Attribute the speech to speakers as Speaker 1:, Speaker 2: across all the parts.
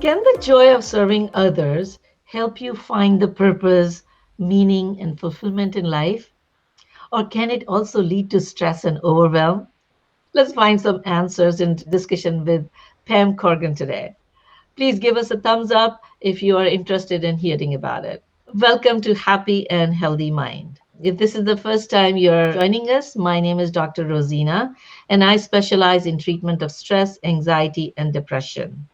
Speaker 1: Can the joy of serving others help you find the purpose, meaning, and fulfillment in life? Or can it also lead to stress and overwhelm? Let's find some answers in discussion with Pam Korgan today. Please give us a thumbs up if you are interested in hearing about it. Welcome to Happy and Healthy Mind. If this is the first time you're joining us, my name is Dr. Rozina, and I specialize in treatment of stress, anxiety, and depression.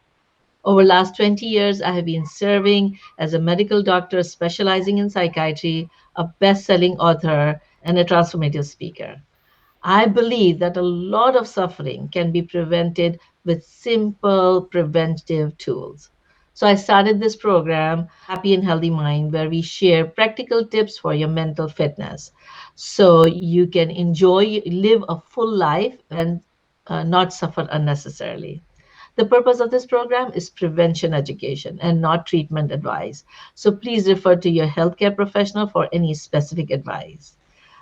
Speaker 1: Over the last 20 years, I have been serving as a medical doctor specializing in psychiatry, a best-selling author, and a transformative speaker. I believe that a lot of suffering can be prevented with simple preventive tools. So I started this program, Happy and Healthy Mind, where we share practical tips for your mental fitness so you can live a full life and not suffer unnecessarily. The purpose of this program is prevention education and not treatment advice. So please refer to your healthcare professional for any specific advice.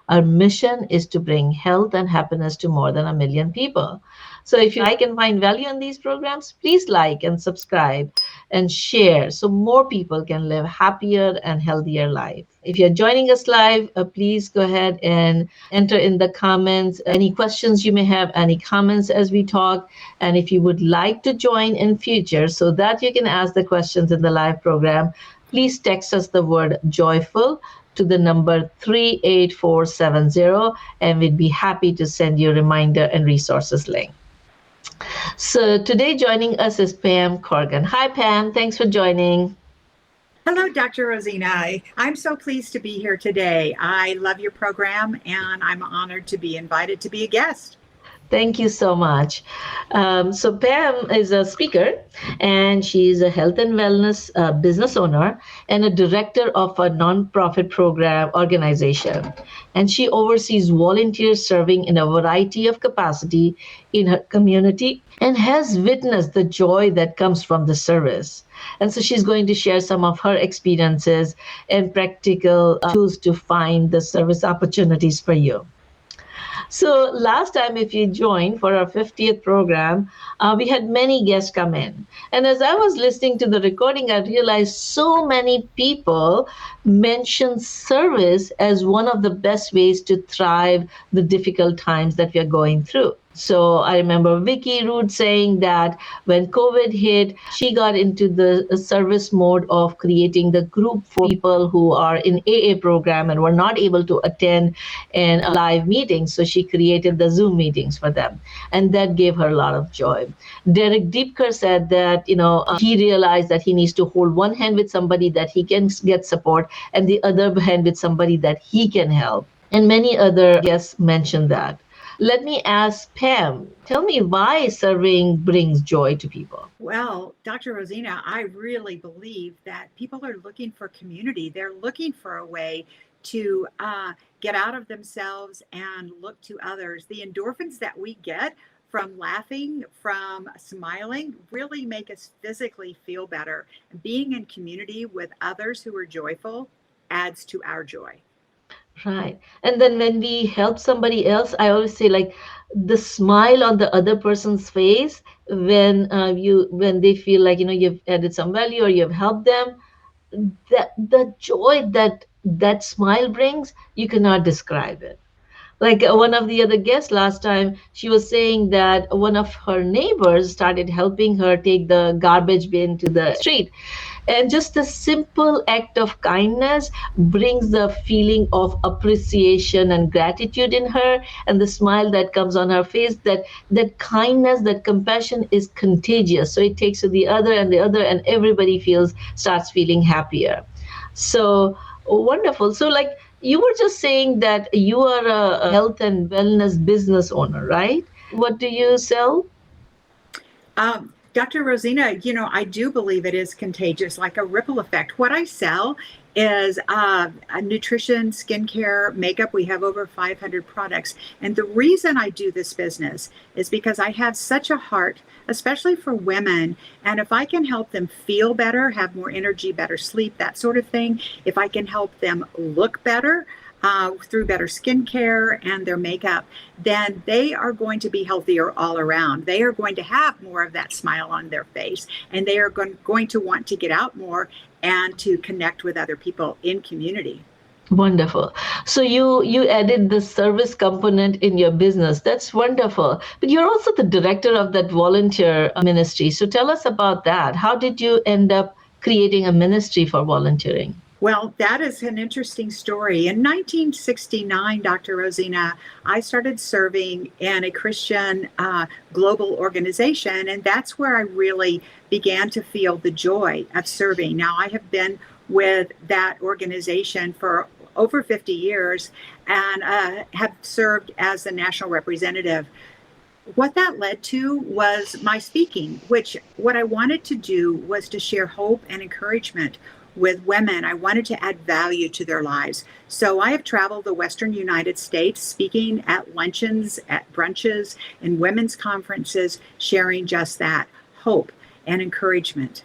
Speaker 1: Our mission is to bring health and happiness to more than 1 million people. So if you like and find value in these programs, please like and subscribe and share so more people can live happier and healthier life. If you're joining us live, please go ahead and enter in the comments any questions you may have, any comments as we talk. And if you would like to join in future so that you can ask the questions in the live program, please text us the word joyful to the number 38470, and we'd be happy to send you a reminder and resources link. So today joining us is Pam Korgan. Hi, Pam. Thanks for joining.
Speaker 2: Hello, Dr. Rozina. I'm so pleased to be here today. I love your program, and I'm honored to be invited to be a guest.
Speaker 1: Thank you so much. So Pam is a speaker, and she's a health and wellness business owner and a director of a nonprofit program organization. And she oversees volunteers serving in a variety of capacity in her community and has witnessed the joy that comes from the service. And so she's going to share some of her experiences and practical tools to find the service opportunities for you. So last time, if you joined for our 50th program, we had many guests come in. And as I was listening to the recording, I realized so many people mention service as one of the best ways to thrive the difficult times that we are going through. So I remember Vicky Root saying that when COVID hit, she got into the service mode of creating the group for people who are in AA program and were not able to attend in a live meeting. So she created the Zoom meetings for them. And that gave her a lot of joy. Derek Deepker said that, he realized that he needs to hold one hand with somebody that he can get support and the other hand with somebody that he can help. And many other guests mentioned that. Let me ask Pam, tell me why serving brings joy to people.
Speaker 2: Well, Dr. Rozina, I really believe that people are looking for community. They're looking for a way to get out of themselves and look to others. The endorphins that we get from laughing, from smiling, really make us physically feel better. Being in community with others who are joyful adds to our joy.
Speaker 1: Right. And then when we help somebody else, I always say like the smile on the other person's face when they feel like you've added some value or you've helped them, that the joy that smile brings, you cannot describe it. Like one of the other guests last time, she was saying that one of her neighbors started helping her take the garbage bin to the street. And just the simple act of kindness brings the feeling of appreciation and gratitude in her, and the smile that comes on her face, that kindness, that compassion is contagious. So it takes to the other and the other, and everybody starts feeling happier. So wonderful. So like you were just saying that you are a health and wellness business owner, right? What do you sell?
Speaker 2: Dr. Rozina, I do believe it is contagious, like a ripple effect. What I sell is nutrition, skincare, makeup. We have over 500 products. And the reason I do this business is because I have such a heart, especially for women. And if I can help them feel better, have more energy, better sleep, that sort of thing, if I can help them look better, through better skincare and their makeup, then they are going to be healthier all around. They are going to have more of that smile on their face, and they are going to want to get out more and to connect with other people in community.
Speaker 1: Wonderful. So you added the service component in your business. That's wonderful. But you're also the director of that volunteer ministry. So tell us about that. How did you end up creating a ministry for volunteering?
Speaker 2: Well, that is an interesting story. In 1969, Dr. Rosina, I started serving in a Christian global organization, and that's where I really began to feel the joy of serving. Now, I have been with that organization for over 50 years and have served as the national representative. What that led to was my speaking, which what I wanted to do was to share hope and encouragement with women. I wanted to add value to their lives. So I have traveled the Western United States speaking at luncheons, at brunches, and women's conferences, sharing just that hope and encouragement.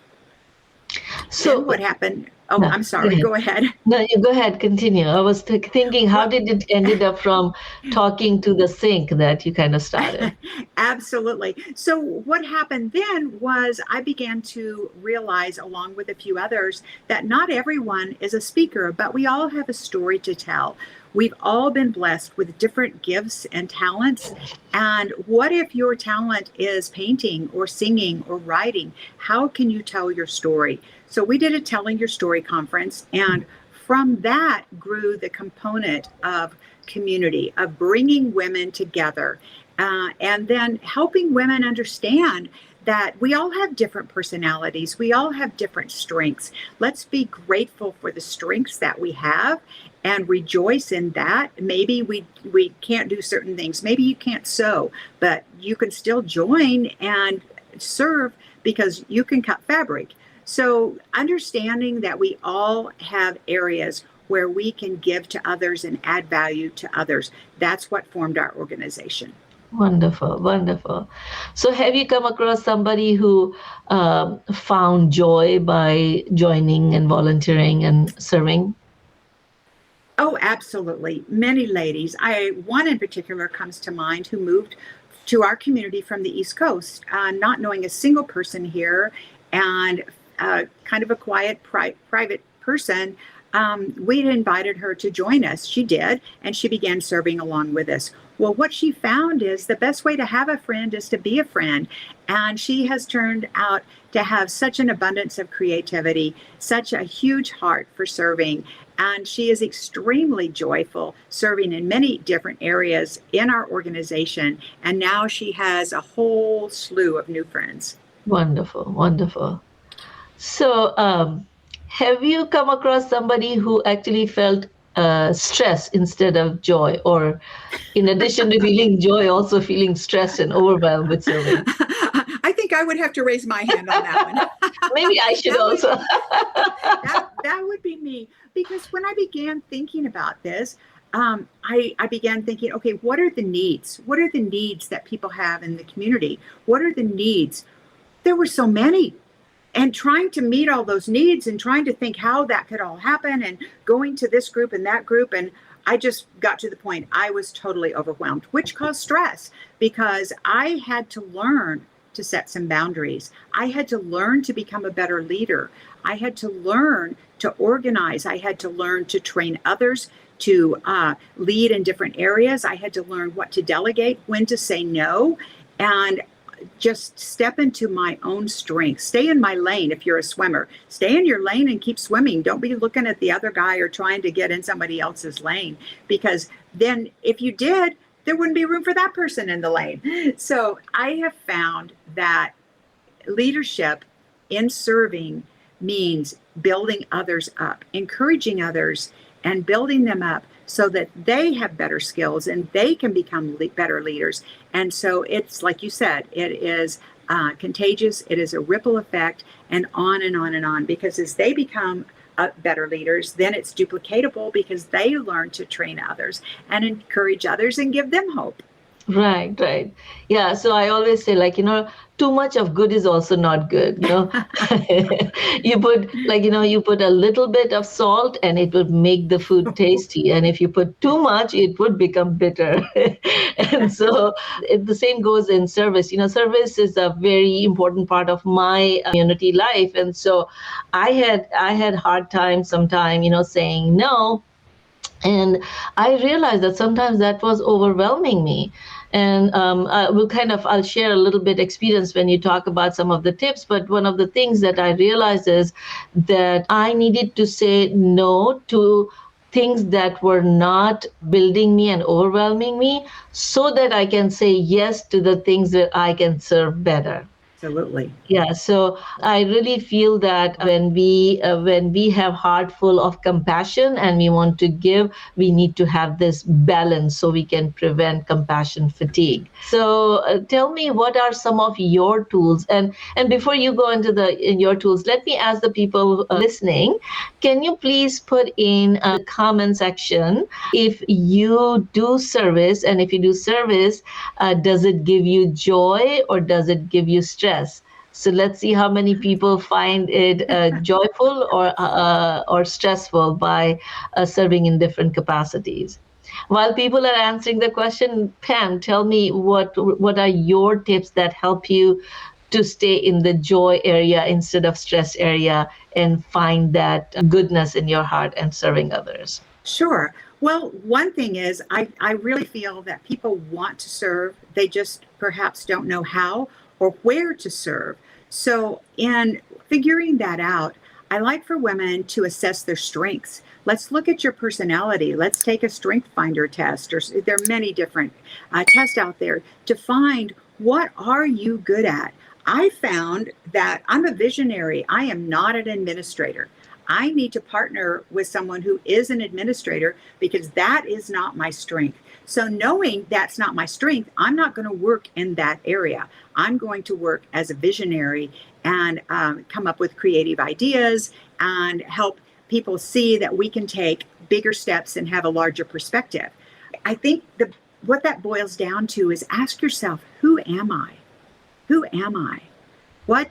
Speaker 1: So,
Speaker 2: Then what happened? Oh,
Speaker 1: no,
Speaker 2: I'm
Speaker 1: go
Speaker 2: sorry.
Speaker 1: ahead.
Speaker 2: Go ahead.
Speaker 1: No, you go ahead, continue. I was thinking, how
Speaker 2: Well,
Speaker 1: did it ended up from talking to the sink that you kind of started?
Speaker 2: absolutely. So, what happened then was I began to realize, along with a few others, that not everyone is a speaker, but we all have a story to tell. We've all been blessed with different gifts and talents. And what if your talent is painting or singing or writing? How can you tell your story? So, we did a Telling Your Story conference, and from that grew the component of community, of bringing women together, and then helping women understand that we all have different personalities. We all have different strengths. Let's be grateful for the strengths that we have and rejoice in that. Maybe we can't do certain things. Maybe you can't sew, but you can still join and serve because you can cut fabric. So understanding that we all have areas where we can give to others and add value to others. That's what formed our organization.
Speaker 1: Wonderful, wonderful. So, have you come across somebody who found joy by joining and volunteering and serving?
Speaker 2: Oh, absolutely. Many ladies. One in particular comes to mind who moved to our community from the East Coast, not knowing a single person here, and kind of a quiet, private person. We invited her to join us. She did, and she began serving along with us. Well, what she found is the best way to have a friend is to be a friend. And she has turned out to have such an abundance of creativity, such a huge heart for serving. And she is extremely joyful serving in many different areas in our organization. And now she has a whole slew of new friends.
Speaker 1: Wonderful, wonderful. So, have you come across somebody who actually felt stress instead of joy, or in addition to feeling joy, also feeling stressed and overwhelmed with serving?
Speaker 2: I think I would have to raise my hand on that one.
Speaker 1: Maybe I should
Speaker 2: that would
Speaker 1: also.
Speaker 2: that would be me, because when I began thinking about this, I began thinking, okay, what are the needs? What are the needs that people have in the community? What are the needs? There were so many, and trying to meet all those needs and trying to think how that could all happen and going to this group and that group. And I just got to the point I was totally overwhelmed, which caused stress because I had to learn to set some boundaries. I had to learn to become a better leader. I had to learn to organize. I had to learn to train others to lead in different areas. I had to learn what to delegate, when to say no, and just step into my own strength. Stay in my lane. If you're a swimmer, stay in your lane and keep swimming. Don't be looking at the other guy or trying to get in somebody else's lane, because then if you did, there wouldn't be room for that person in the lane. So I have found that leadership in serving means building others up, encouraging others and building them up so that they have better skills and they can become better leaders. And so it's like you said, it is contagious. It is a ripple effect, and on and on and on, because as they become better leaders, then it's duplicatable because they learn to train others and encourage others and give them hope.
Speaker 1: Right, right. Yeah, so I always say, like, too much of good is also not good, You put, like, you put a little bit of salt and it would make the food tasty. And if you put too much, it would become bitter. And so the same goes in service. Service is a very important part of my community life. And so I had hard time sometime, saying no, and I realized that sometimes that was overwhelming me. And I'll share a little bit experience when you talk about some of the tips. But one of the things that I realized is that I needed to say no to things that were not building me and overwhelming me, so that I can say yes to the things that I can serve better.
Speaker 2: Absolutely.
Speaker 1: Yeah, so I really feel that when we have heart full of compassion and we want to give, we need to have this balance so we can prevent compassion fatigue. So tell me, what are some of your tools? And before you go into in your tools, let me ask the people listening, can you please put in the comment section if you do service, and if you do service, does it give you joy or does it give you stress? So let's see how many people find it joyful or stressful by serving in different capacities. While people are answering the question, Pam, tell me, what are your tips that help you to stay in the joy area instead of stress area and find that goodness in your heart and serving others?
Speaker 2: Sure. Well, one thing is, I really feel that people want to serve, they just perhaps don't know how or where to serve. So, in figuring that out, I like for women to assess their strengths. Let's look at your personality. Let's take a strength finder test, or there are many different tests out there to find what are you good at. I found that I'm a visionary. I am not an administrator. I need to partner with someone who is an administrator because that is not my strength. So, knowing that's not my strength, I'm not going to work in that area. I'm going to work as a visionary and come up with creative ideas and help people see that we can take bigger steps and have a larger perspective. I think what that boils down to is ask yourself, who am I? Who am I? What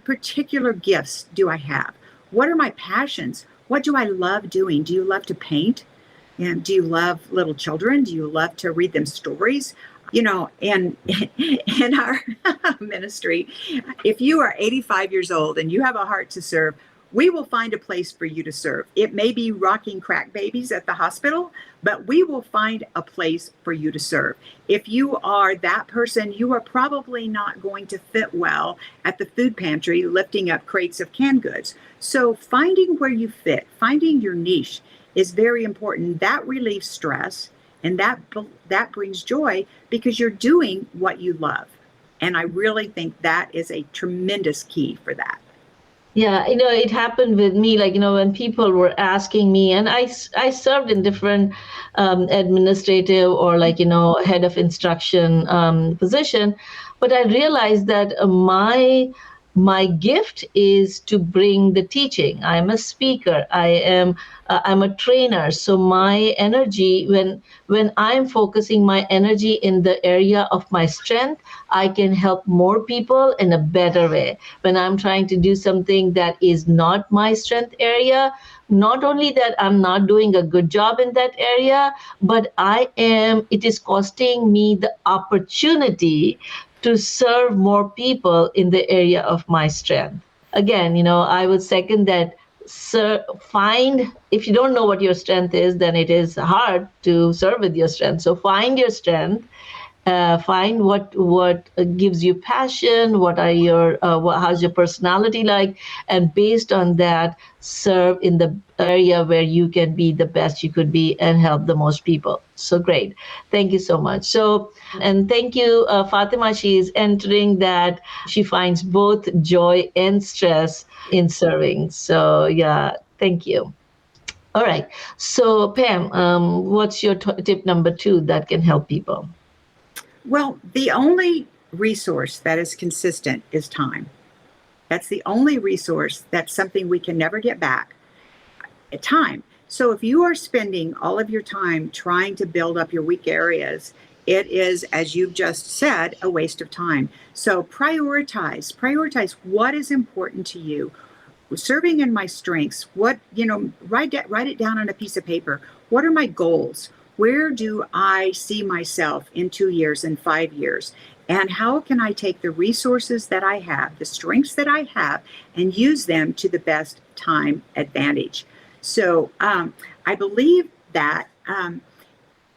Speaker 2: particular gifts do I have? What are my passions? What do I love doing? Do you love to paint? And do you love little children? Do you love to read them stories? And in our ministry, if you are 85 years old and you have a heart to serve, we will find a place for you to serve. It may be rocking crack babies at the hospital, but we will find a place for you to serve. If you are that person, you are probably not going to fit well at the food pantry lifting up crates of canned goods. So finding where you fit, finding your niche is very important. That relieves stress and that brings joy because you're doing what you love. And I really think that is a tremendous key for that.
Speaker 1: Yeah, it happened with me, like, when people were asking me, and I served in different administrative or, like, head of instruction position, but I realized that my gift is to bring the teaching. I'm a speaker. I'm a trainer. So my energy, when I'm focusing my energy in the area of my strength, I can help more people in a better way. When I'm trying to do something that is not my strength area, not only that I'm not doing a good job in that area, but it is costing me the opportunity to serve more people in the area of my strength. Again, I would second that. Find, if you don't know what your strength is, then it is hard to serve with your strength. So find your strength, find what gives you passion, how's your personality like, and based on that, serve in the area where you can be the best you could be and help the most people. So great, thank you so much. So, and thank you, Fatima. She is entering that she finds both joy and stress in serving. So yeah, thank you. All right, so Pam, what's your tip number 2 that can help people?
Speaker 2: Well, the only resource that is consistent is time. That's the only resource that's something we can never get back. Time. So if you are spending all of your time trying to build up your weak areas it is, as you've just said, a waste of time. So prioritize what is important to you. Serving in my strengths, what, write it down on a piece of paper. What are my goals? Where do I see myself in 2 years and 5 years? And how can I take the resources that I have, the strengths that I have, and use them to the best time advantage? So I believe that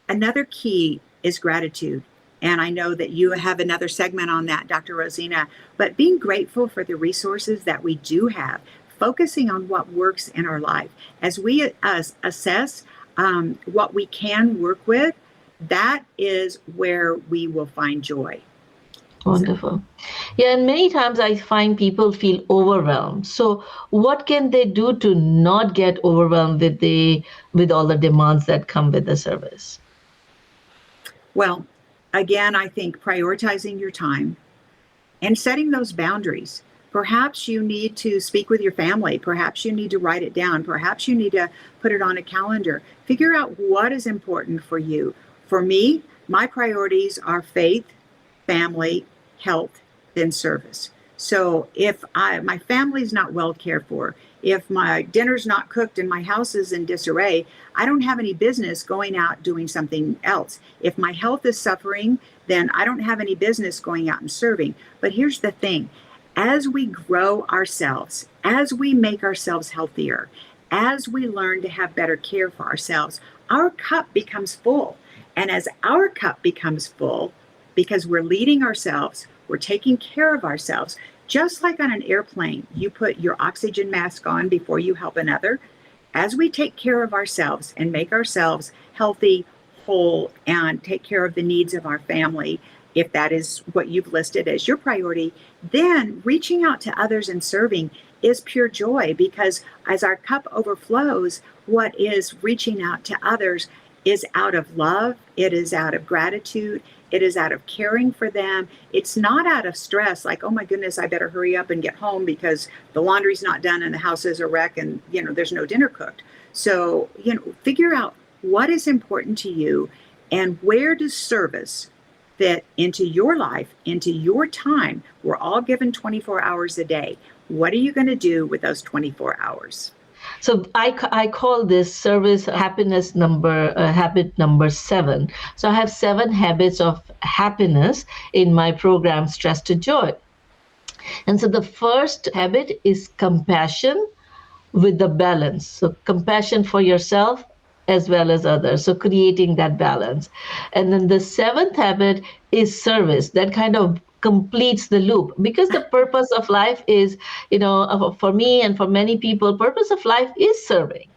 Speaker 2: another key is gratitude. And I know that you have another segment on that, Dr. Rozina, but being grateful for the resources that we do have, focusing on what works in our life. As we assess what we can work with, that is where we will find joy.
Speaker 1: Wonderful. Yeah, and many times I find people feel overwhelmed. So, what can they do to not get overwhelmed with all the demands that come with the service?
Speaker 2: Well, again, I think prioritizing your time and setting those boundaries. Perhaps you need to speak with your family. Perhaps you need to write it down. Perhaps you need to put it on a calendar. Figure out what is important for you. For me, my priorities are faith, family, health, then service. So if my family's not well cared for, if my dinner's not cooked and my house is in disarray, I don't have any business going out doing something else. If my health is suffering, then I don't have any business going out and serving. But here's the thing. As we grow ourselves, as we make ourselves healthier, as we learn to have better care for ourselves, our cup becomes full. And as our cup becomes full, because we're leading ourselves, we're taking care of ourselves, just like on an airplane, you put your oxygen mask on before you help another. As we take care of ourselves and make ourselves healthy, whole, and take care of the needs of our family, if that is what you've listed as your priority, then reaching out to others and serving is pure joy, because as our cup overflows, what is reaching out to others is out of love, it is out of gratitude, it is out of caring for them. It's not out of stress, like, oh my goodness, I better hurry up and get home because the laundry's not done and the house is a wreck and, there's no dinner cooked. So, figure out what is important to you and where does service fit into your life, into your time. We're all given 24 hours a day. What are you going to do with those 24 hours?
Speaker 1: So I call this service happiness habit number 7. So I have 7 habits of happiness in my program, Stress to Joy. And so the first habit is compassion with the balance. So compassion for yourself as well as others. So creating that balance. And then the 7th habit is service. That kind of completes the loop, because the purpose of life is, for me and for many people, purpose of life is serving,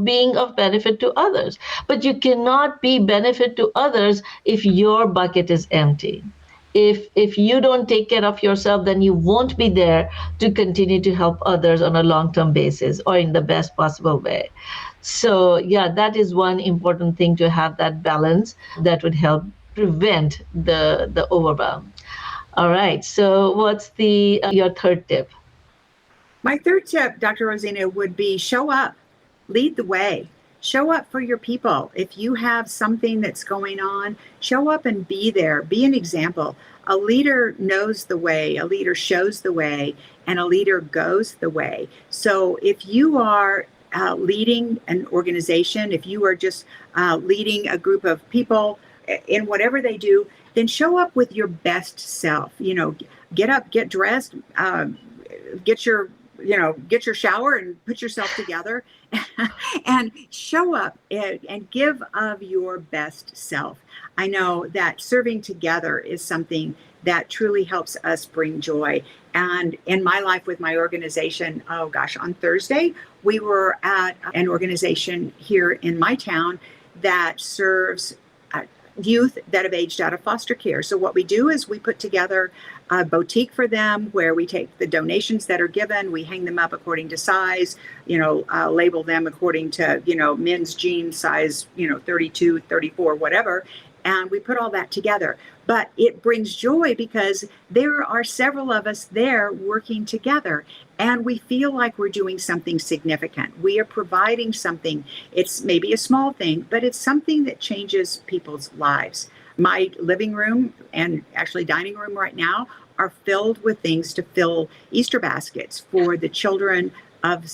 Speaker 1: being of benefit to others. But you cannot be benefit to others if your bucket is empty. If you don't take care of yourself, then you won't be there to continue to help others on a long-term basis or in the best possible way. So yeah, that is one important thing, to have that balance that would help prevent the overwhelm. All right. So what's your third tip?
Speaker 2: My third tip, Dr. Rozina, would be show up, lead the way. Show up for your people. If you have something that's going on, show up and be there. Be an example. A leader knows the way, a leader shows the way, and a leader goes the way. So if you are leading an organization, if you are just leading a group of people in whatever they do, then show up with your best self. Get up, get dressed, get your shower and put yourself together and show up and give of your best self. I know that serving together is something that truly helps us bring joy. And in my life with my organization, on Thursday, we were at an organization here in my town that serves youth that have aged out of foster care. So what we do is we put together a boutique for them where we take the donations that are given, we hang them up according to size, label them according to, men's jeans size, 32, 34, whatever. And we put all that together. But it brings joy because there are several of us there working together. And we feel like we're doing something significant. We are providing something. It's maybe a small thing, but it's something that changes people's lives. My living room and actually dining room right now are filled with things to fill Easter baskets for the children of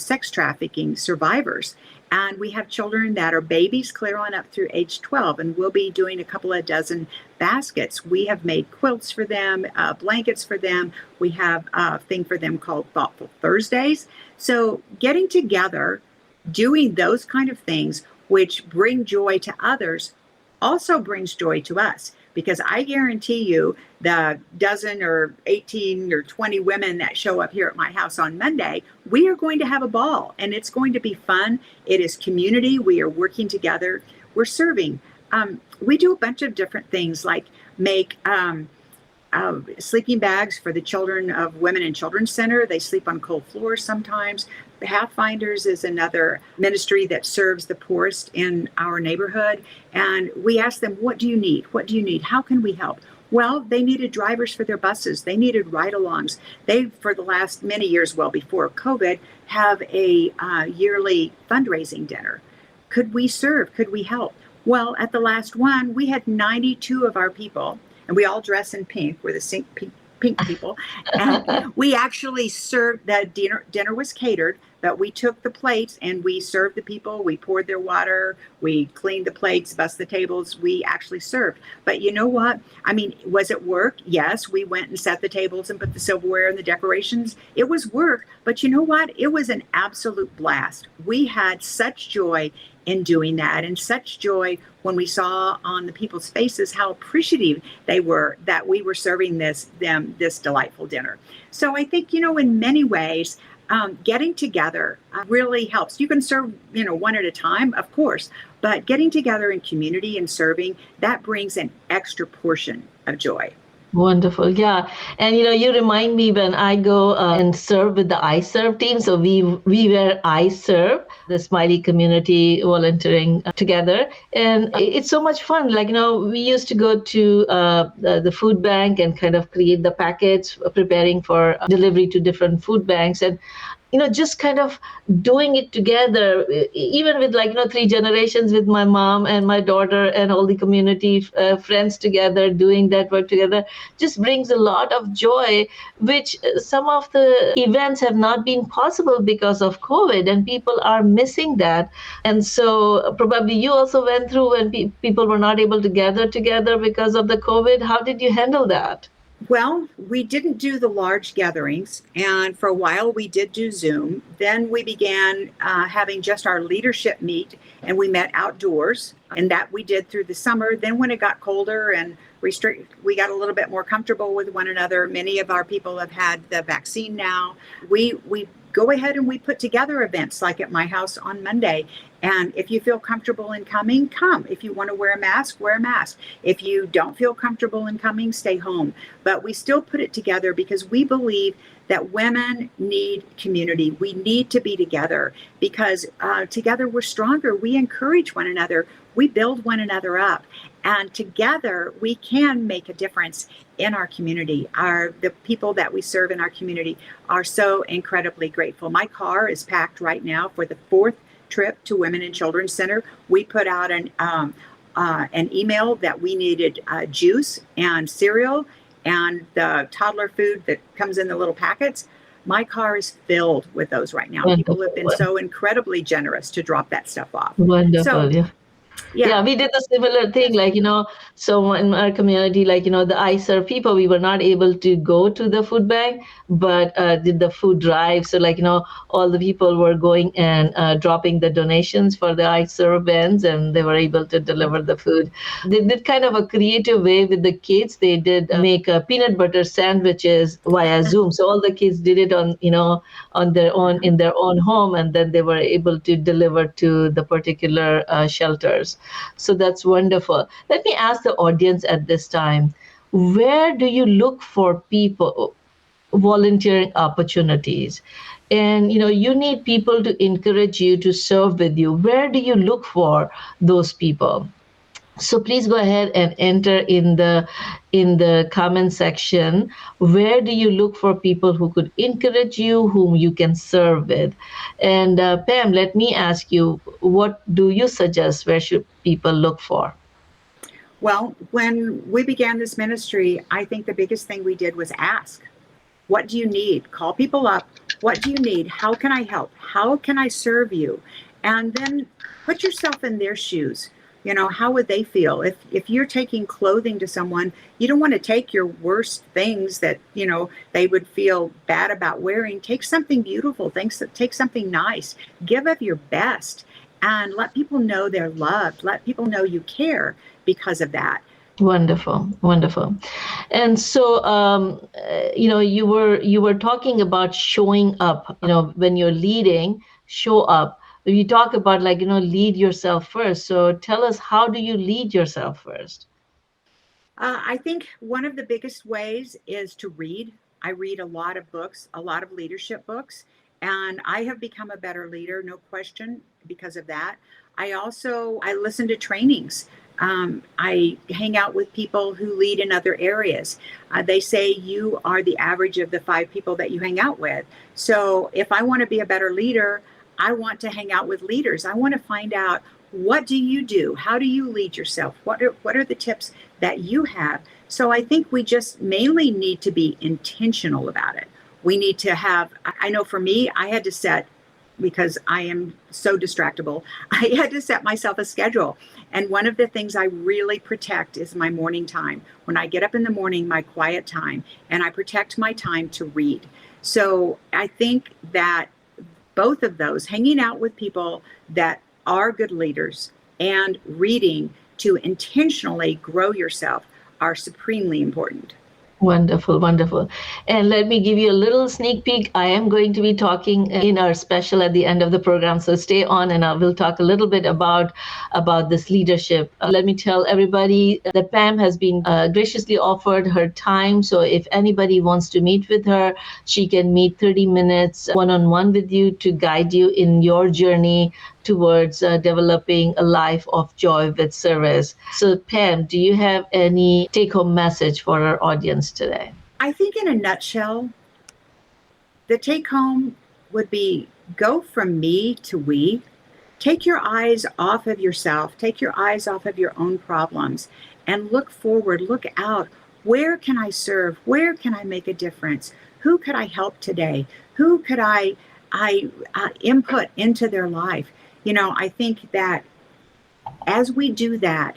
Speaker 2: sex trafficking survivors. And we have children that are babies clear on up through age 12, and we'll be doing a couple of dozen baskets. We have made quilts for them, blankets for them. We have a thing for them called Thoughtful Thursdays. So getting together, doing those kind of things, which bring joy to others, also brings joy to us, because I guarantee you the dozen or 18 or 20 women that show up here at my house on Monday, we are going to have a ball and it's going to be fun. It is community. We are working together. We're serving. We do a bunch of different things like make sleeping bags for the children of Women and Children's Center. They sleep on cold floors sometimes. Pathfinders is another ministry that serves the poorest in our neighborhood. And we ask them, what do you need? What do you need? How can we help? Well, they needed drivers for their buses. They needed ride-alongs. They, for the last many years, well before COVID, have a yearly fundraising dinner. Could we serve? Could we help? Well, at the last one, we had 92 of our people, and we all dress in pink. We're the pink people. And we actually served, the dinner was catered, but we took the plates and we served the people. We poured their water. We cleaned the plates, bussed the tables. We actually served. But you know what? I mean, was it work? Yes. We went and set the tables and put the silverware and the decorations. It was work. But you know what? It was an absolute blast. We had such joy in doing that, and such joy when we saw on the people's faces how appreciative they were that we were serving this delightful dinner. So I think, in many ways, getting together really helps. You can serve, one at a time, of course, but getting together in community and serving, that brings an extra portion of joy.
Speaker 1: Wonderful. Yeah. And you remind me when I go and serve with the I Serve team. So we were I Serve, the Smiley community volunteering together. And it's so much fun. Like, we used to go to the food bank and kind of create the packets, preparing for delivery to different food banks. And just kind of doing it together, even with three generations with my mom and my daughter and all the community friends together, doing that work together just brings a lot of joy, which some of the events have not been possible because of COVID, and people are missing that. And so probably you also went through when people were not able to gather together because of the COVID. How did you handle that?
Speaker 2: Well, we didn't do the large gatherings, and for a while we did do Zoom. Then we began having just our leadership meet, and we met outdoors, and that we did through the summer. Then when it got colder and we got a little bit more comfortable with one another. Many of our people have had the vaccine now. We go ahead and we put together events like at my house on Monday. And if you feel comfortable in coming, come. If you want to wear a mask, wear a mask. If you don't feel comfortable in coming, stay home. But we still put it together because we believe that women need community. We need to be together because together we're stronger. We encourage one another. We build one another up. And together we can make a difference in our community. The people that we serve in our community are so incredibly grateful. My car is packed right now for the fourth trip to Women and Children's Center. We put out an email that we needed juice and cereal and the toddler food that comes in the little packets. My car is filled with those right now.
Speaker 1: Wonderful.
Speaker 2: People have been so incredibly generous to drop that stuff off.
Speaker 1: Wonderful.
Speaker 2: So,
Speaker 1: yeah. Yeah, we did a similar thing, so in our community, the I Serve people, we were not able to go to the food bank, but did the food drive. So, all the people were going and dropping the donations for the I Serve vans, and they were able to deliver the food. They did kind of a creative way with the kids. They did make peanut butter sandwiches via Zoom. So all the kids did it on their own, in their own home, and then they were able to deliver to the particular shelters. So that's wonderful. Let me ask the audience at this time, where do you look for people, volunteering opportunities? And you need people to encourage you to serve with you. Where do you look for those people? So please go ahead and enter in the comment section. Where do you look for people who could encourage you, whom you can serve with? And Pam, let me ask you, what do you suggest? Where should people look for?
Speaker 2: Well, when we began this ministry, I think the biggest thing we did was ask, what do you need? Call people up. What do you need? How can I help? How can I serve you? And then put yourself in their shoes. You know, how would they feel if you're taking clothing to someone? You don't want to take your worst things that, you know, they would feel bad about wearing. Take something beautiful, take something nice. Give of your best and let people know they're loved. Let people know you care because of that.
Speaker 1: Wonderful, wonderful. And so, you were talking about showing up. When you're leading, show up. You talk about, like, lead yourself first. So tell us, how do you lead yourself first?
Speaker 2: I think one of the biggest ways is to read. I read a lot of books, a lot of leadership books, and I have become a better leader, no question, because of that. I listen to trainings. I hang out with people who lead in other areas. They say you are the average of the 5 people that you hang out with. So if I want to be a better leader, I want to hang out with leaders. I want to find out, what do you do? How do you lead yourself? What are the tips that you have? So I think we just mainly need to be intentional about it. We need to have, I know for me, I had to set, because I am so distractible, I had to set myself a schedule. And one of the things I really protect is my morning time. When I get up in the morning, my quiet time, and I protect my time to read. So I think that both of those, hanging out with people that are good leaders and reading to intentionally grow yourself, are supremely important.
Speaker 1: Wonderful, wonderful. And let me give you a little sneak peek. I am going to be talking in our special at the end of the program, so stay on, and I will talk a little bit about this leadership. Let me tell everybody that Pam has been graciously offered her time. So if anybody wants to meet with her, she can meet 30 minutes one-on-one with you to guide you in your journey towards developing a life of joy with service. So, Pam, do you have any take home message for our audience today?
Speaker 2: I think, in a nutshell, the take home would be, go from me to we. Take your eyes off of yourself, take your eyes off of your own problems, and look forward, look out. Where can I serve? Where can I make a difference? Who could I help today? Who could I input into their life? You know, I think that as we do that,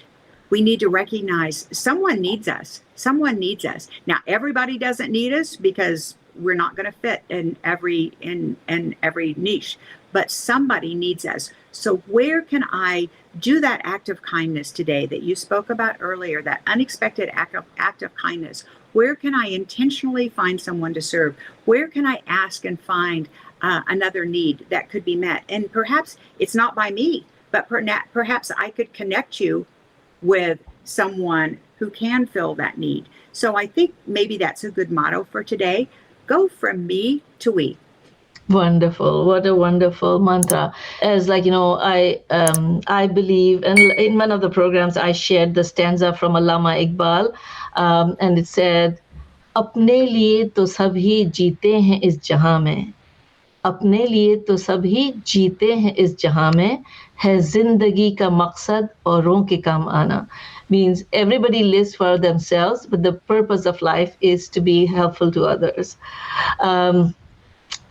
Speaker 2: we need to recognize someone needs us. Someone needs us. Now, everybody doesn't need us, because we're not going to fit in every niche, but somebody needs us. So where can I do that act of kindness today that you spoke about earlier, that unexpected act of kindness? Where can I intentionally find someone to serve? Where can I ask and find another need that could be met? And perhaps it's not by me, but perhaps I could connect you with someone who can fill that need. So I think maybe that's a good motto for today. Go from me to we.
Speaker 1: Wonderful. What a wonderful mantra. As, like, I believe, and in one of the programs I shared the stanza from Allama Iqbal, and it said, अपने लिए तो सभी जीते हैं इस जहां में, अपने लिए तो सभी जीते हैं इस जहां में, है जिंदगी का मकसद औरों के काम आना. Means everybody lives for themselves, but the purpose of life is to be helpful to others.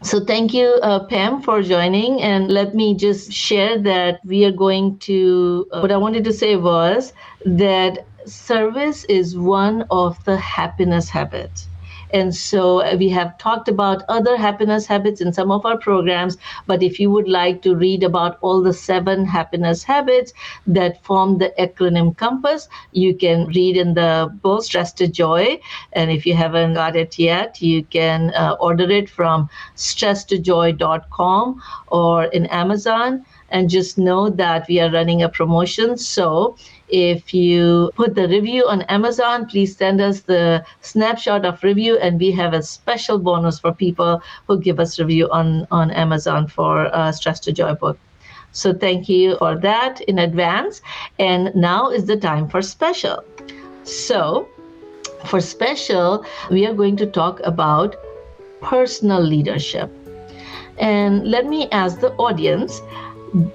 Speaker 1: So thank you, Pam, for joining. And let me just share that we are going to, what I wanted to say was that service is one of the happiness habits. And so we have talked about other happiness habits in some of our programs. But if you would like to read about all the 7 happiness habits that form the acronym COMPASS, you can read in the book Stress to Joy. And if you haven't got it yet, you can order it from stresstojoy.com or in Amazon. And just know that we are running a promotion. So if you put the review on Amazon, please send us the snapshot of review, and we have a special bonus for people who give us review on Amazon for Stress to Joy book. So thank you for that in advance. And now is the time for special. So for special, we are going to talk about personal leadership. And let me ask the audience,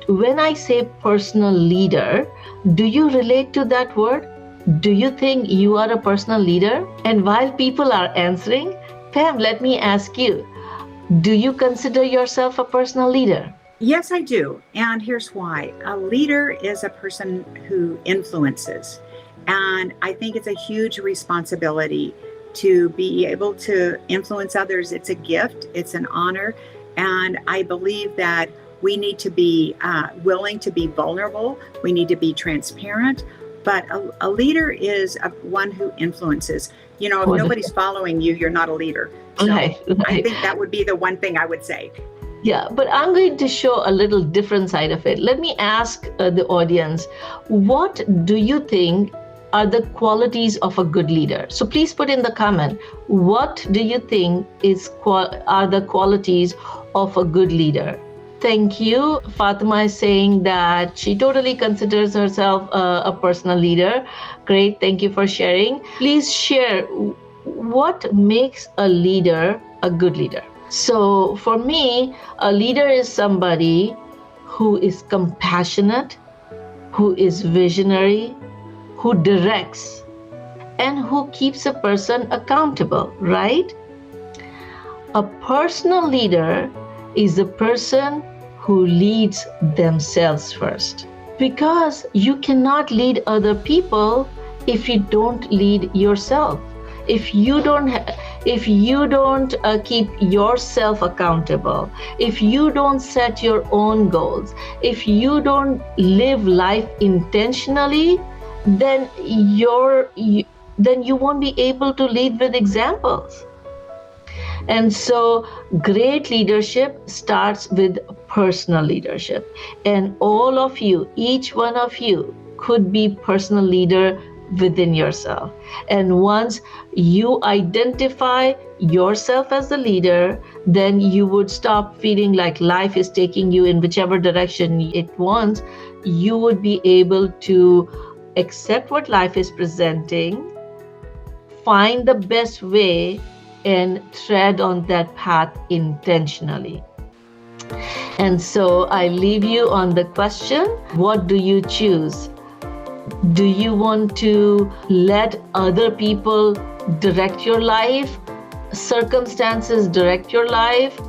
Speaker 1: when I say personal leader, do you relate to that word? Do you think you are a personal leader? And while people are answering, Pam, let me ask you, do you consider yourself a personal leader?
Speaker 2: Yes, I do. And here's why. A leader is a person who influences. And I think it's a huge responsibility to be able to influence others. It's a gift, it's an honor. And I believe that we need to be willing to be vulnerable, we need to be transparent. But a leader is one who influences. You know, if nobody's following you, you're not a leader. So
Speaker 1: Right.
Speaker 2: I think that would be the one thing I would say.
Speaker 1: Yeah, but I'm going to show a little different side of it. Let me ask the audience, what do you think are the qualities of a good leader? So please put in the comment, what do you think are the qualities of a good leader? Thank you. Fatima is saying that she totally considers herself a personal leader. Great. Thank you for sharing. Please share what makes a leader a good leader. So for me, a leader is somebody who is compassionate, who is visionary, who directs, and who keeps a person accountable, right? A personal leader is a person who leads themselves first. Because you cannot lead other people if you don't lead yourself. If you don't keep yourself accountable, if you don't set your own goals, if you don't live life intentionally, then you won't be able to lead with examples. And so great leadership starts with personal leadership. And all of you, each one of you, could be personal leader within yourself. And once you identify yourself as the leader, then you would stop feeling like life is taking you in whichever direction it wants. You would be able to accept what life is presenting, find the best way, and tread on that path intentionally. And so I leave you on the question, what do you choose? Do you want to let other people direct your life, circumstances direct your life,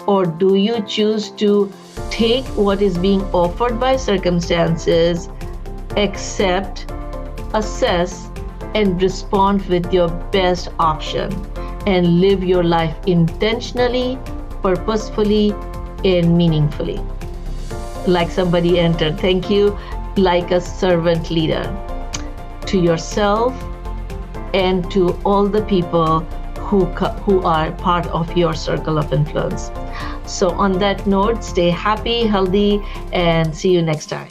Speaker 1: or do you choose to take what is being offered by circumstances, accept, assess, and respond with your best option and live your life intentionally, purposefully, and meaningfully? Like somebody entered, thank you. Like a servant leader to yourself and to all the people who are part of your circle of influence. So on that note, stay happy, healthy, and see you next time.